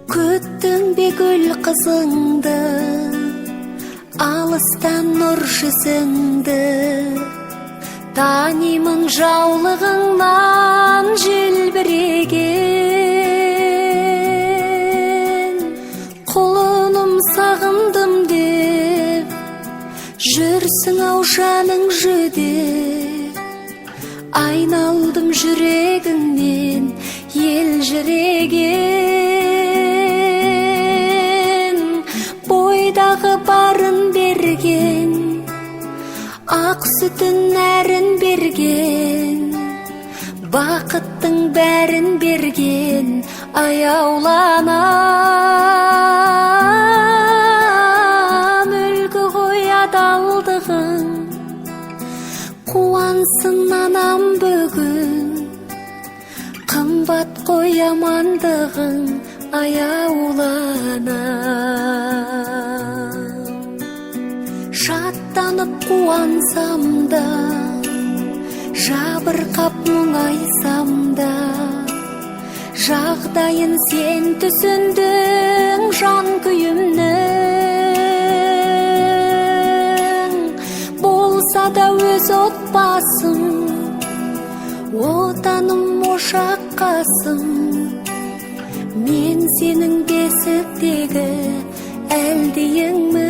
Күттің бе гүл қызыңды, алыстан нұр жүзіңді, танимын жаулығыңнан желбіреген. Құлыным сағындым деп, жүрсің ау жаның жүдеп, айналдым жүрегіңнен елжіреген. Бойдағы барын берген, ақ сүтін нәрін берген, бақыттың бәрін берген, аяуланам. Үлгі ғой адалдығың, қуансын анам бүгін, қымбат қой амандығың, аяуланам. Шаттанып қуансам да, жабырқап мұңайсам да, жағдайын сен түсіндің жан күйімнің. Болса да өз отбасым, отаным ошаққасым, мен сенің бесіктегі әлдиіңмін.